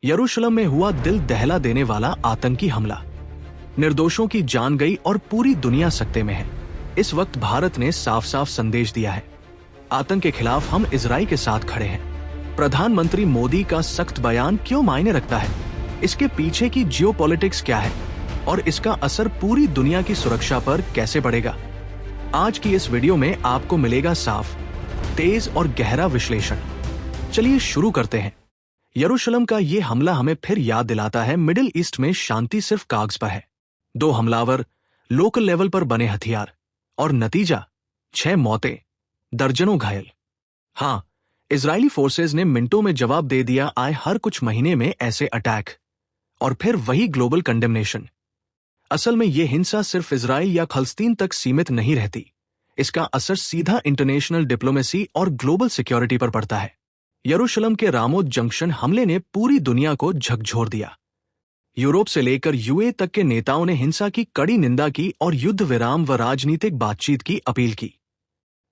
यरूशलेम में हुआ दिल दहला देने वाला आतंकी हमला। निर्दोषों की जान गई और पूरी दुनिया सकते में है। इस वक्त भारत ने साफ साफ संदेश दिया है, आतंक के खिलाफ हम इजराइल के साथ खड़े हैं। प्रधानमंत्री मोदी का सख्त बयान क्यों मायने रखता है, इसके पीछे की जियोपॉलिटिक्स क्या है और इसका असर पूरी दुनिया की सुरक्षा पर कैसे पड़ेगा। आज की इस वीडियो में आपको मिलेगा साफ, तेज और गहरा विश्लेषण। चलिए शुरू करते हैं। यरूशलेम का ये हमला हमें फिर याद दिलाता है, मिडिल ईस्ट में शांति सिर्फ कागज पर है। 2 हमलावर, लोकल लेवल पर बने हथियार और नतीजा 6 मौतें, दर्जनों घायल। हाँ, इजरायली फोर्सेज ने मिनटों में जवाब दे दिया। आए हर कुछ महीने में ऐसे अटैक और फिर वही ग्लोबल कंडेमनेशन। असल में ये हिंसा सिर्फ इजराइल या फलस्तीन तक सीमित नहीं रहती, इसका असर सीधा इंटरनेशनल डिप्लोमेसी और ग्लोबल सिक्योरिटी पर पड़ता है। यरूशलेम के रामोत जंक्शन हमले ने पूरी दुनिया को झकझोर दिया। यूरोप से लेकर यूए तक के नेताओं ने हिंसा की कड़ी निंदा की और युद्ध विराम व राजनीतिक बातचीत की अपील की।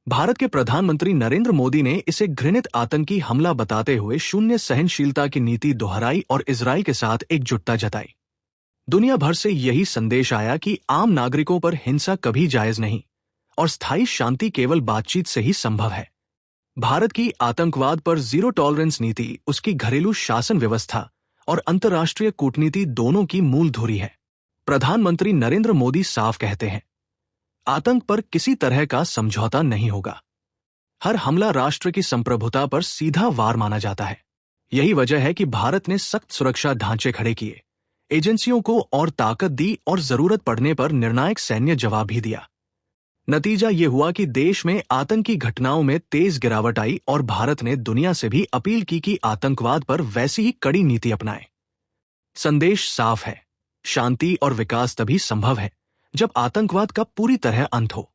भारत के प्रधानमंत्री नरेंद्र मोदी ने इसे घृणित आतंकी हमला बताते हुए शून्य सहनशीलता की नीति दोहराई और इजराइल के साथ एकजुटता जताई। दुनिया भर से यही संदेश आया कि आम नागरिकों पर हिंसा कभी जायज नहीं और स्थायी शांति केवल बातचीत से ही संभव है। भारत की आतंकवाद पर जीरो टॉलरेंस नीति उसकी घरेलू शासन व्यवस्था और अंतर्राष्ट्रीय कूटनीति दोनों की मूल धुरी है। प्रधानमंत्री नरेंद्र मोदी साफ कहते हैं, आतंक पर किसी तरह का समझौता नहीं होगा। हर हमला राष्ट्र की संप्रभुता पर सीधा वार माना जाता है। यही वजह है कि भारत ने सख्त सुरक्षा ढांचे खड़े किए, एजेंसियों को और ताकत दी और जरूरत पड़ने पर निर्णायक सैन्य जवाब भी दिया। नतीजा ये हुआ कि देश में आतंकी घटनाओं में तेज गिरावट आई और भारत ने दुनिया से भी अपील की कि आतंकवाद पर वैसी ही कड़ी नीति अपनाए। संदेश साफ है, शांति और विकास तभी संभव है जब आतंकवाद का पूरी तरह अंत हो।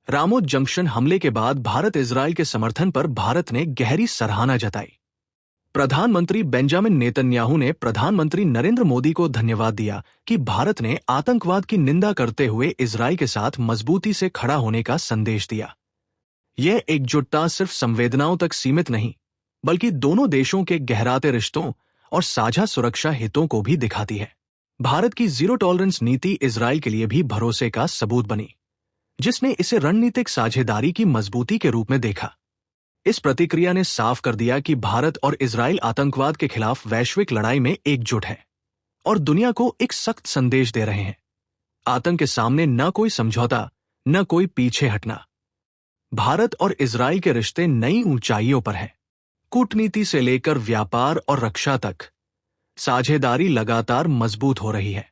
रामोत जंक्शन हमले के बाद भारत इजराइल के समर्थन पर भारत ने गहरी सराहना जताई। प्रधानमंत्री बेंजामिन नेतन्याहू ने प्रधानमंत्री नरेंद्र मोदी को धन्यवाद दिया कि भारत ने आतंकवाद की निंदा करते हुए इजराइल के साथ मजबूती से खड़ा होने का संदेश दिया। यह एकजुटता सिर्फ संवेदनाओं तक सीमित नहीं, बल्कि दोनों देशों के गहराते रिश्तों और साझा सुरक्षा हितों को भी दिखाती है। भारत की जीरो टॉलरेंस नीति इजराइल के लिए भी भरोसे का सबूत बनी, जिसने इसे रणनीतिक साझेदारी की मजबूती के रूप में देखा। इस प्रतिक्रिया ने साफ कर दिया कि भारत और इजराइल आतंकवाद के खिलाफ वैश्विक लड़ाई में एकजुट है और दुनिया को एक सख्त संदेश दे रहे हैं। आतंक के सामने न कोई समझौता, न कोई पीछे हटना। भारत और इजराइल के रिश्ते नई ऊंचाइयों पर हैं। कूटनीति से लेकर व्यापार और रक्षा तक साझेदारी लगातार मजबूत हो रही है।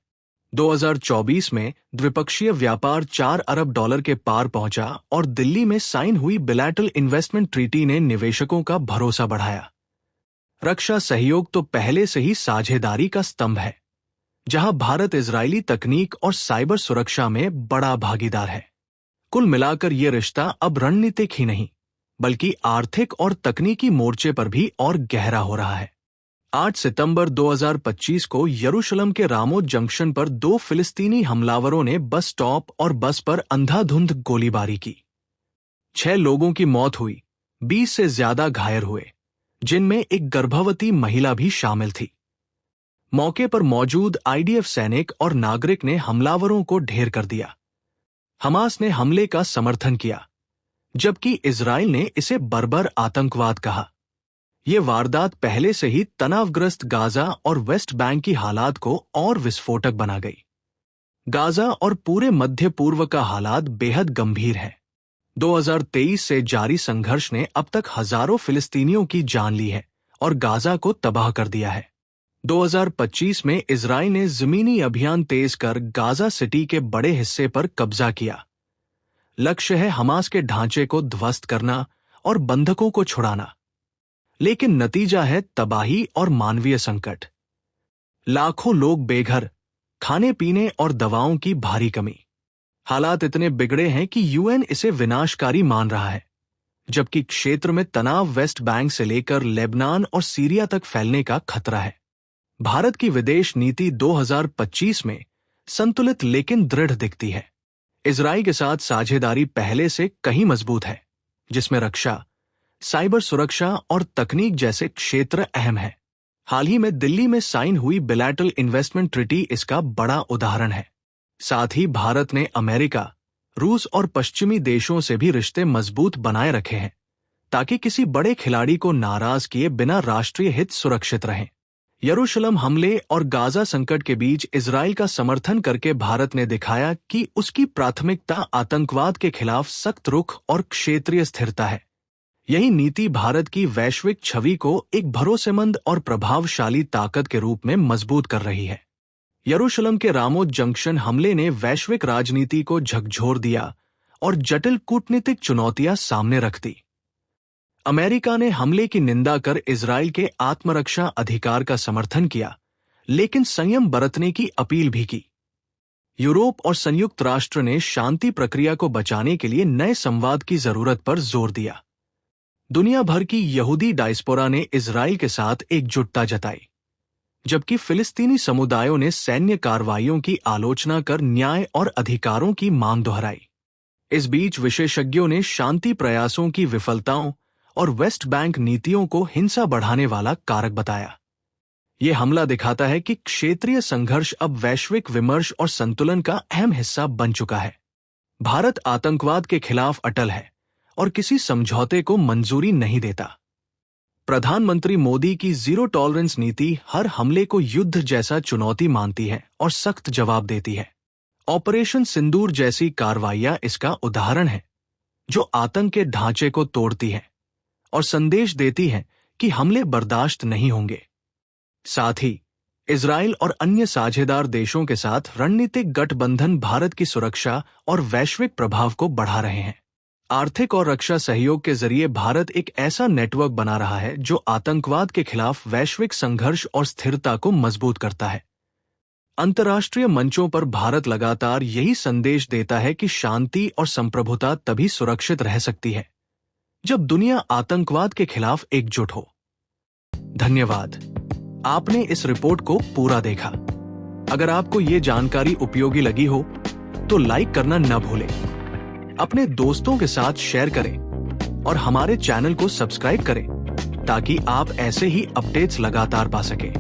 2024 में द्विपक्षीय व्यापार $4 अरब के पार पहुंचा और दिल्ली में साइन हुई बिलैटरल इन्वेस्टमेंट ट्रीटी ने निवेशकों का भरोसा बढ़ाया। रक्षा सहयोग तो पहले से ही साझेदारी का स्तंभ है, जहां भारत इजरायली तकनीक और साइबर सुरक्षा में बड़ा भागीदार है। कुल मिलाकर यह रिश्ता अब रणनीतिक ही नहीं, बल्कि आर्थिक और तकनीकी मोर्चे पर भी और गहरा हो रहा है। 8 सितंबर 2025 को यरूशलेम के रामोत जंक्शन पर 2 फिलिस्तीनी हमलावरों ने बस स्टॉप और बस पर अंधाधुंध गोलीबारी की। 6 लोगों की मौत हुई, 20 से ज्यादा घायल हुए, जिनमें एक गर्भवती महिला भी शामिल थी। मौके पर मौजूद आईडीएफ सैनिक और नागरिक ने हमलावरों को ढेर कर दिया। हमास ने हमले का समर्थन किया, जबकि इजराइल ने इसे बर्बर आतंकवाद कहा। ये वारदात पहले से ही तनावग्रस्त गाजा और वेस्ट बैंक की हालात को और विस्फोटक बना गई। गाजा और पूरे मध्य पूर्व का हालात बेहद गंभीर है। 2023 से जारी संघर्ष ने अब तक हजारों फिलिस्तीनियों की जान ली है और गाजा को तबाह कर दिया है। 2025 में इजराइल ने जमीनी अभियान तेज कर गाजा सिटी के बड़े हिस्से पर कब्जा किया। लक्ष्य है हमास के ढांचे को ध्वस्त करना और बंधकों को छुड़ाना, लेकिन नतीजा है तबाही और मानवीय संकट। लाखों लोग बेघर, खाने पीने और दवाओं की भारी कमी। हालात इतने बिगड़े हैं कि यूएन इसे विनाशकारी मान रहा है, जबकि क्षेत्र में तनाव वेस्ट बैंक से लेकर लेबनान और सीरिया तक फैलने का खतरा है। भारत की विदेश नीति 2025 में संतुलित लेकिन दृढ़ दिखती है। इजराइल के साथ साझेदारी पहले से कहीं मजबूत है, जिसमें रक्षा, साइबर सुरक्षा और तकनीक जैसे क्षेत्र अहम हैं। हाल ही में दिल्ली में साइन हुई बिलैटरल इन्वेस्टमेंट ट्रीटी इसका बड़ा उदाहरण है। साथ ही भारत ने अमेरिका, रूस और पश्चिमी देशों से भी रिश्ते मजबूत बनाए रखे हैं ताकि किसी बड़े खिलाड़ी को नाराज किए बिना राष्ट्रीय हित सुरक्षित रहें। यरूशलेम हमले और गाजा संकट के बीच इजराइल का समर्थन करके भारत ने दिखाया कि उसकी प्राथमिकता आतंकवाद के खिलाफ सख्त रुख और क्षेत्रीय स्थिरता है। यही नीति भारत की वैश्विक छवि को एक भरोसेमंद और प्रभावशाली ताकत के रूप में मजबूत कर रही है। यरूशलेम के रामोस जंक्शन हमले ने वैश्विक राजनीति को झकझोर दिया और जटिल कूटनीतिक चुनौतियां सामने रख दी। अमेरिका ने हमले की निंदा कर इजराइल के आत्मरक्षा अधिकार का समर्थन किया, लेकिन संयम बरतने की अपील भी की। यूरोप और संयुक्त राष्ट्र ने शांति प्रक्रिया को बचाने के लिए नए संवाद की जरूरत पर जोर दिया। दुनिया भर की यहूदी डायस्पोरा ने इजराइल के साथ एकजुटता जताई, जबकि फिलिस्तीनी समुदायों ने सैन्य कार्रवाइयों की आलोचना कर न्याय और अधिकारों की मांग दोहराई। इस बीच विशेषज्ञों ने शांति प्रयासों की विफलताओं और वेस्ट बैंक नीतियों को हिंसा बढ़ाने वाला कारक बताया। यह हमला दिखाता है कि क्षेत्रीय संघर्ष अब वैश्विक विमर्श और संतुलन का अहम हिस्सा बन चुका है। भारत आतंकवाद के खिलाफ अटल है और किसी समझौते को मंजूरी नहीं देता। प्रधानमंत्री मोदी की जीरो टॉलरेंस नीति हर हमले को युद्ध जैसा चुनौती मानती है और सख्त जवाब देती है। ऑपरेशन सिंदूर जैसी कार्रवाइयां इसका उदाहरण है, जो आतंक के ढांचे को तोड़ती है और संदेश देती है कि हमले बर्दाश्त नहीं होंगे। साथ ही इजराइल और अन्य साझेदार देशों के साथ रणनीतिक गठबंधन भारत की सुरक्षा और वैश्विक प्रभाव को बढ़ा रहे हैं। आर्थिक और रक्षा सहयोग के जरिए भारत एक ऐसा नेटवर्क बना रहा है जो आतंकवाद के खिलाफ वैश्विक संघर्ष और स्थिरता को मजबूत करता है। अंतर्राष्ट्रीय मंचों पर भारत लगातार यही संदेश देता है कि शांति और संप्रभुता तभी सुरक्षित रह सकती है जब दुनिया आतंकवाद के खिलाफ एकजुट हो। धन्यवाद। आपने इस रिपोर्ट को पूरा देखा। अगर आपको ये जानकारी उपयोगी लगी हो तो लाइक करना न भूलें, अपने दोस्तों के साथ शेयर करें और हमारे चैनल को सब्सक्राइब करें ताकि आप ऐसे ही अपडेट्स लगातार पा सकें।